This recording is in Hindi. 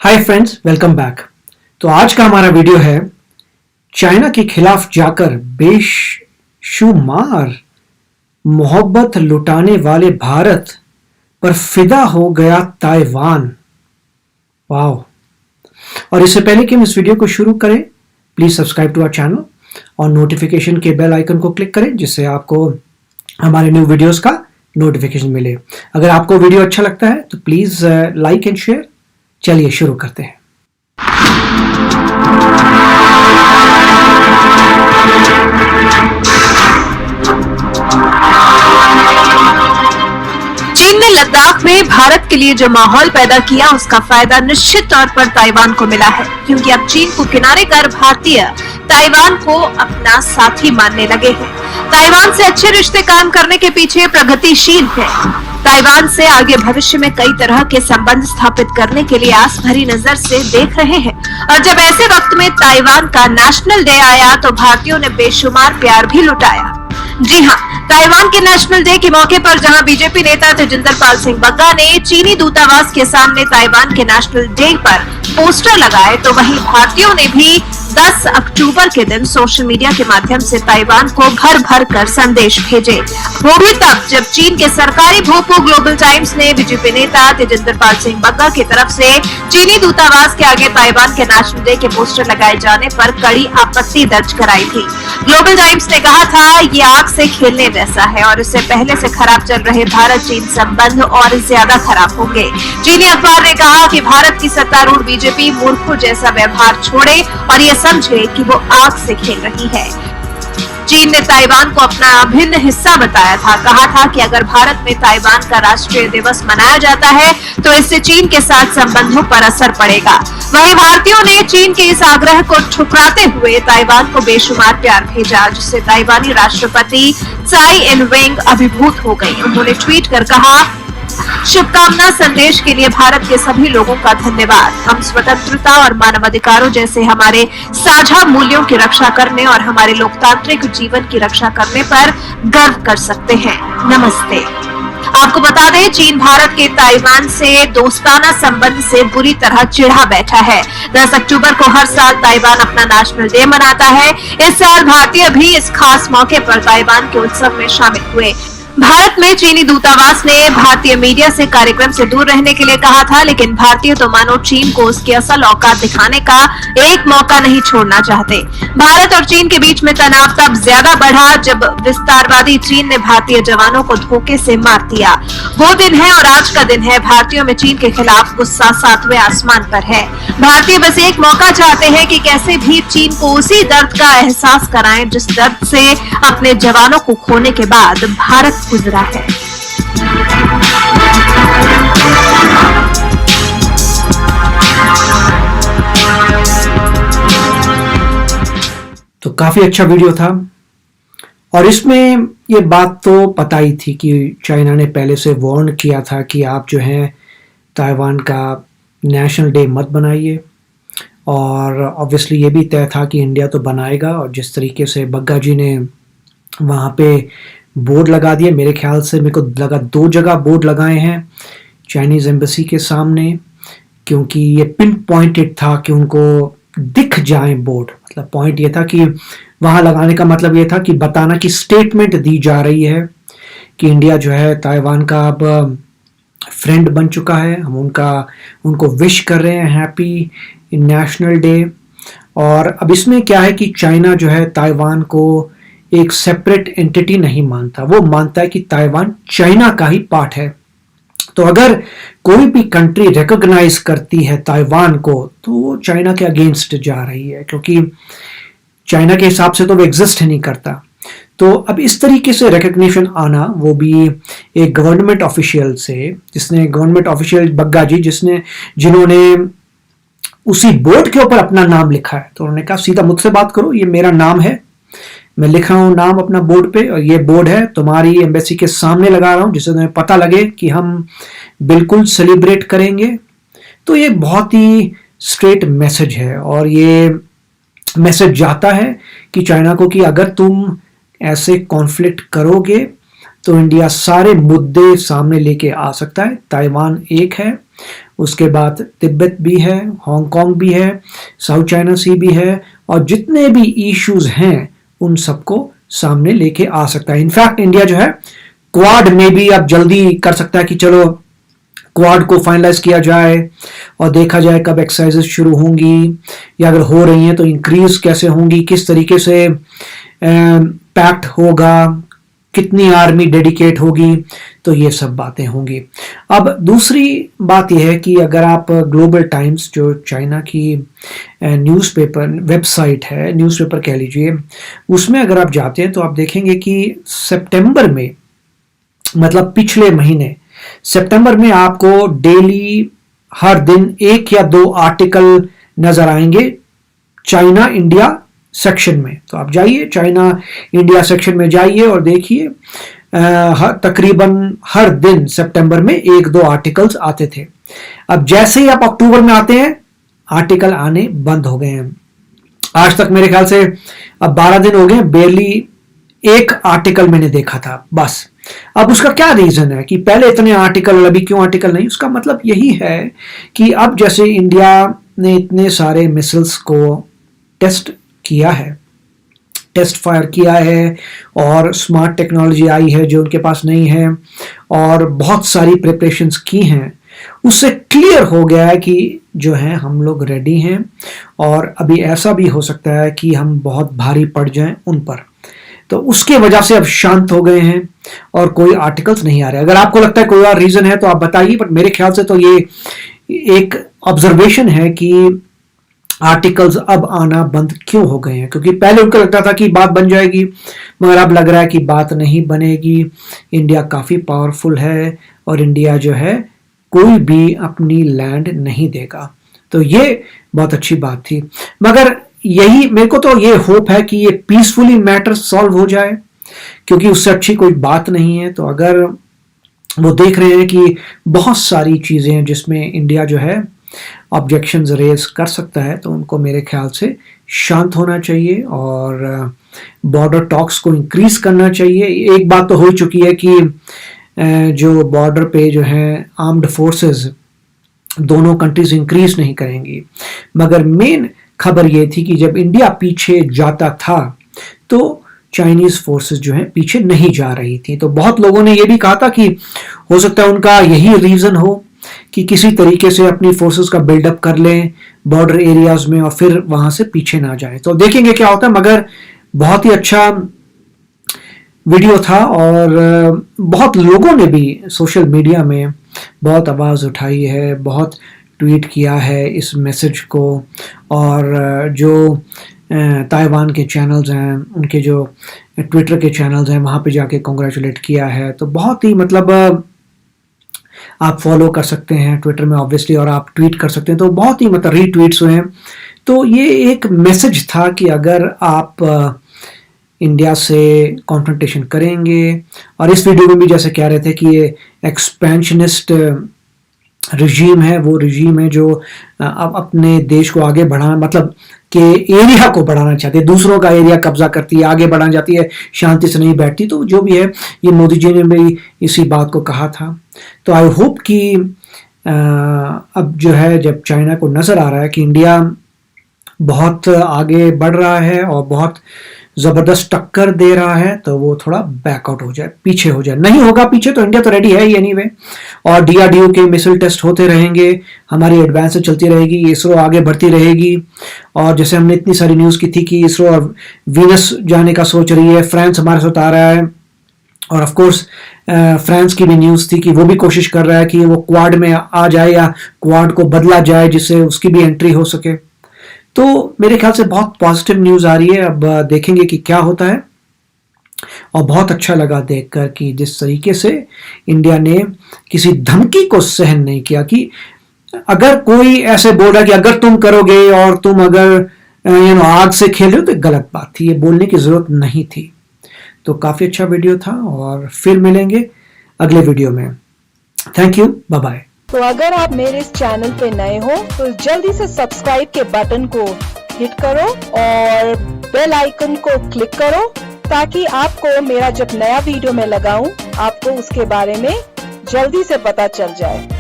Hi friends, welcome back. तो आज का हमारा वीडियो है चाइना के खिलाफ जाकर बेशुमार मोहब्बत लुटाने वाले भारत पर फिदा हो गया ताइवान। वाह। और इससे पहले कि हम इस वीडियो को शुरू करें, please subscribe to our channel और नोटिफिकेशन के बेल आइकन को क्लिक करें जिससे आपको हमारे न्यू वीडियोस का नोटिफिकेशन मिले। अगर आपको वीडियो अच्छा लगता है तो प्लीज लाइक एंड शेयर। चलिए शुरू करते हैं। चीन ने लद्दाख में भारत के लिए जो माहौल पैदा किया उसका फायदा निश्चित तौर पर ताइवान को मिला है, क्योंकि अब चीन को किनारे कर भारतीय ताइवान को अपना साथी मानने लगे हैं। ताइवान से अच्छे रिश्ते कायम करने के पीछे प्रगतिशील है। ताइवान से आगे भविष्य में कई तरह के संबंध स्थापित करने के लिए आस भरी नजर से देख रहे हैं। और जब ऐसे वक्त में ताइवान का नेशनल डे आया तो भारतीयों ने बेशुमार प्यार भी लुटाया। जी हाँ, ताइवान के नेशनल डे के मौके पर जहां बीजेपी नेता तेजिंदर पाल सिंह बग्गा ने चीनी दूतावास के सामने ताइवान के नेशनल डे पर पोस्टर लगाए, तो वहीं भारतीयों ने भी 10 अक्टूबर के दिन सोशल मीडिया के माध्यम से ताइवान को भर भर कर संदेश भेजे। वो भी तब जब चीन के सरकारी भोपो ग्लोबल टाइम्स ने बीजेपी नेता तेजिंदर पाल सिंह बग्गा की तरफ से चीनी दूतावास के आगे ताइवान के नेशनल डे के पोस्टर लगाए जाने पर कड़ी आपत्ति दर्ज कराई थी। ग्लोबल टाइम्स ने कहा था, ये आग से खेलने जैसा है और इससे पहले से खराब चल रहे भारत चीन संबंध और ज्यादा खराब होंगे। चीनी अखबार ने कहा कि भारत की सत्तारूढ़ बीजेपी मूर्खों जैसा व्यवहार छोड़े और ये समझे कि वो आग से खेल रही है। चीन ने ताइवान को अपना अभिन्न हिस्सा बताया था। कहा था कि अगर भारत में ताइवान का राष्ट्रीय दिवस मनाया जाता है तो इससे चीन के साथ संबंधों पर असर पड़ेगा। वहीं भारतीयों ने चीन के इस आग्रह को ठुकराते हुए ताइवान को बेशुमार प्यार भेजा, जिससे ताइवानी राष्ट्रपति त्साई इन-वेंग अभिभूत हो गई। उन्होंने ट्वीट कर कहा, शुभकामना संदेश के लिए भारत के सभी लोगों का धन्यवाद। हम स्वतंत्रता और मानवाधिकारों जैसे हमारे साझा मूल्यों की रक्षा करने और हमारे लोकतांत्रिक जीवन की रक्षा करने पर गर्व कर सकते हैं। नमस्ते। आपको बता दें, चीन भारत के ताइवान से दोस्ताना संबंध से बुरी तरह चिढ़ा बैठा है। 10 अक्टूबर को हर साल ताइवान अपना नेशनल डे मनाता है। इस साल भारतीय भी इस खास मौके पर ताइवान के उत्सव में शामिल हुए। भारत में चीनी दूतावास ने भारतीय मीडिया से कार्यक्रम से दूर रहने के लिए कहा था, लेकिन भारतीय तो मानो चीन को उसकी असल औकात दिखाने का एक मौका नहीं छोड़ना चाहते। भारत और चीन के बीच में तनाव तब ज्यादा बढ़ा जब विस्तारवादी चीन ने भारतीय जवानों को धोखे से मार दिया। वो दिन है और आज का दिन है। भारतीयों में चीन के खिलाफ गुस्सा 7वें आसमान पर है। भारतीय बस एक मौका चाहते हैं कि कैसे भी चीन को उसी दर्द का एहसास कराएं जिस दर्द से अपने जवानों को खोने के बाद भारत गुजरा है। तो काफी अच्छा वीडियो था और इसमें ये बात तो पता ही थी कि चाइना ने पहले से वार्न किया था कि आप जो है ताइवान का नेशनल डे मत बनाइए, और ऑब्वियसली ये भी तय था कि इंडिया तो बनाएगा। और जिस तरीके से बग्गा जी ने वहाँ पे बोर्ड लगा दिए, मेरे ख्याल से मेरे को लगा 2 जगह बोर्ड लगाए हैं चाइनीज़ एम्बेसी के सामने, क्योंकि ये पिन पॉइंटेड था कि उनको दिख जाए बोर्ड। मतलब पॉइंट ये था कि वहाँ लगाने का मतलब ये था कि बताना कि स्टेटमेंट दी जा रही है कि इंडिया जो है ताइवान का अब फ्रेंड बन चुका है। हम उनको विश कर रहे हैं हैप्पी नेशनल डे। और अब इसमें क्या है कि चाइना जो है ताइवान को एक सेपरेट एंटिटी नहीं मानता, वो मानता है कि ताइवान चाइना का ही पार्ट है। तो अगर कोई भी कंट्री रिकॉग्नाइज करती है ताइवान को तो वो चाइना के अगेंस्ट जा रही है, क्योंकि चाइना के हिसाब से तो वो एग्जिस्ट ही नहीं करता। तो अब इस तरीके से रिकॉग्निशन आना, वो भी एक गवर्नमेंट ऑफिशियल से, जिसने गवर्नमेंट ऑफिशियल बग्गा जी जिन्होंने उसी बोर्ड के ऊपर अपना नाम लिखा है, तो उन्होंने कहा सीधा मुझसे बात करो, ये मेरा नाम है, मैं लिख रहा हूँ नाम अपना बोर्ड पे और ये बोर्ड है तुम्हारी एम्बेसी के सामने लगा रहा हूँ, जिससे तुम्हें पता लगे कि हम बिल्कुल सेलिब्रेट करेंगे। तो ये बहुत ही स्ट्रेट मैसेज है और ये मैसेज जाता है कि चाइना को कि अगर तुम ऐसे कॉन्फ्लिक्ट करोगे तो इंडिया सारे मुद्दे सामने लेके आ सकता है। ताइवान एक है, उसके बाद तिब्बत भी है, हांगकांग भी है, साउथ चाइना सी भी है, और जितने भी इश्यूज हैं उन सबको सामने लेके आ सकता है। इनफैक्ट इंडिया जो है क्वाड में भी अब जल्दी कर सकता है कि चलो क्वाड को फाइनलाइज किया जाए और देखा जाए कब एक्सरसाइजेस शुरू होंगी, या अगर हो रही हैं तो इंक्रीज कैसे होंगी, किस तरीके से पैक्ट होगा, कितनी आर्मी डेडिकेट होगी, तो ये सब बातें होंगी। अब दूसरी बात यह है कि अगर आप ग्लोबल टाइम्स जो चाइना की न्यूज़पेपर वेबसाइट है, न्यूज़पेपर कह लीजिए, उसमें अगर आप जाते हैं तो आप देखेंगे कि सितंबर में, मतलब पिछले महीने सितंबर में आपको डेली हर दिन 1 या 2 आर्टिकल नजर आएंगे चाइना इंडिया सेक्शन में। तो आप जाइए चाइना इंडिया सेक्शन में जाइए और देखिए तकरीबन हर दिन सितंबर में 1-2 आर्टिकल्स आते थे। अब जैसे ही आप अक्टूबर में आते हैं आर्टिकल आने बंद हो गए हैं। आज तक मेरे ख्याल से अब 12 दिन हो गए, बेरली एक आर्टिकल मैंने देखा था बस। अब उसका क्या रीजन है कि पहले इतने आर्टिकल, अभी क्यों आर्टिकल नहीं? उसका मतलब यही है कि अब जैसे इंडिया ने इतने सारे मिसाइल्स को टेस्ट किया है, टेस्ट फायर किया है, और स्मार्ट टेक्नोलॉजी आई है जो उनके पास नहीं है, और बहुत सारी प्रिपरेशंस की हैं, उससे क्लियर हो गया है कि जो है हम लोग रेडी हैं, और अभी ऐसा भी हो सकता है कि हम बहुत भारी पड़ जाएं उन पर। तो उसके वजह से अब शांत हो गए हैं और कोई आर्टिकल्स नहीं आ रहे। अगर आपको लगता है कोई और रीजन है तो आप बताइए, बट मेरे ख्याल से तो ये एक ऑब्जर्वेशन है कि आर्टिकल्स अब आना बंद क्यों हो गए हैं, क्योंकि पहले उनको लगता था कि बात बन जाएगी, मगर अब लग रहा है कि बात नहीं बनेगी। इंडिया काफ़ी पावरफुल है और इंडिया जो है कोई भी अपनी लैंड नहीं देगा। तो ये बहुत अच्छी बात थी, मगर यही मेरे को तो ये होप है कि ये पीसफुली मैटर सॉल्व हो जाए, क्योंकि उससे अच्छी कोई बात नहीं है। तो अगर वो देख रहे हैं कि बहुत सारी चीज़ें हैं जिसमें इंडिया जो है ऑब्जेक्शंस रेज कर सकता है, तो उनको मेरे ख्याल से शांत होना चाहिए और बॉर्डर टॉक्स को इंक्रीज करना चाहिए। एक बात तो हो चुकी है कि जो बॉर्डर पे जो है आर्म्ड फोर्सेस दोनों कंट्रीज इंक्रीज नहीं करेंगी, मगर मेन खबर ये थी कि जब इंडिया पीछे जाता था तो चाइनीज फोर्सेस जो है पीछे नहीं जा रही थी। तो बहुत लोगों ने ये भी कहा था कि हो सकता है उनका यही रीजन हो कि किसी तरीके से अपनी फोर्सेस का बिल्डअप कर लें बॉर्डर एरियाज में और फिर वहां से पीछे ना जाए। तो देखेंगे क्या होता है, मगर बहुत ही अच्छा वीडियो था और बहुत लोगों ने भी सोशल मीडिया में बहुत आवाज़ उठाई है, बहुत ट्वीट किया है इस मैसेज को, और जो ताइवान के चैनल्स हैं, उनके जो ट्विटर के चैनल्स हैं, वहाँ पे जाके कॉन्ग्रेचुलेट किया है। तो बहुत ही मतलब आप फॉलो कर सकते हैं ट्विटर में ऑब्वियसली, और आप ट्वीट कर सकते हैं, तो बहुत ही मतलब रीट्वीट्स हुए हैं। तो ये एक मैसेज था कि अगर आप इंडिया से कॉन्फ्रंटेशन करेंगे, और इस वीडियो में भी जैसे कह रहे थे कि ये एक्सपेंशनिस्ट रिजीम है, वो रिजीम है जो अब अपने देश को आगे बढ़ाना, मतलब कि एरिया को बढ़ाना चाहती है, दूसरों का एरिया कब्जा करती है, आगे बढ़ाना चाहती है, शांति से नहीं बैठती। तो जो भी है, ये मोदी जी ने भी इसी बात को कहा था। तो आई होप कि अब जो है, जब चाइना को नज़र आ रहा है कि इंडिया बहुत आगे बढ़ रहा है और बहुत ज़बरदस्त टक्कर दे रहा है, तो वो थोड़ा बैकआउट हो जाए, पीछे हो जाए। नहीं होगा पीछे, तो इंडिया तो रेडी है ही एनीवे, और डीआरडीओ के मिसाइल टेस्ट होते रहेंगे, हमारी एडवांस चलती रहेगी, इसरो आगे बढ़ती रहेगी। और जैसे हमने इतनी सारी न्यूज़ की थी कि इसरो और वीनस जाने का सोच रही है, फ्रांस हमारे साथ आ रहा है, और ऑफ कोर्स फ्रांस की भी न्यूज़ थी कि वो भी कोशिश कर रहा है कि वो क्वाड में आ जाए या क्वाड को बदला जाए जिससे उसकी भी एंट्री हो सके। तो मेरे ख्याल से बहुत पॉजिटिव न्यूज़ आ रही है। अब देखेंगे कि क्या होता है, और बहुत अच्छा लगा देखकर कि जिस तरीके से इंडिया ने किसी धमकी को सहन नहीं किया, कि अगर कोई ऐसे बोल रहा कि अगर तुम करोगे और तुम अगर आग से खेल रहे हो, तो गलत बात थी, ये बोलने की जरूरत नहीं थी। तो काफ़ी अच्छा वीडियो था, और फिर मिलेंगे अगले वीडियो में। Thank you, bye bye. तो अगर आप मेरे इस चैनल पे नए हो तो जल्दी से सब्सक्राइब के बटन को हिट करो और बेल आइकन को क्लिक करो, ताकि आपको मेरा जब नया वीडियो मैं लगाऊं आपको उसके बारे में जल्दी से पता चल जाए।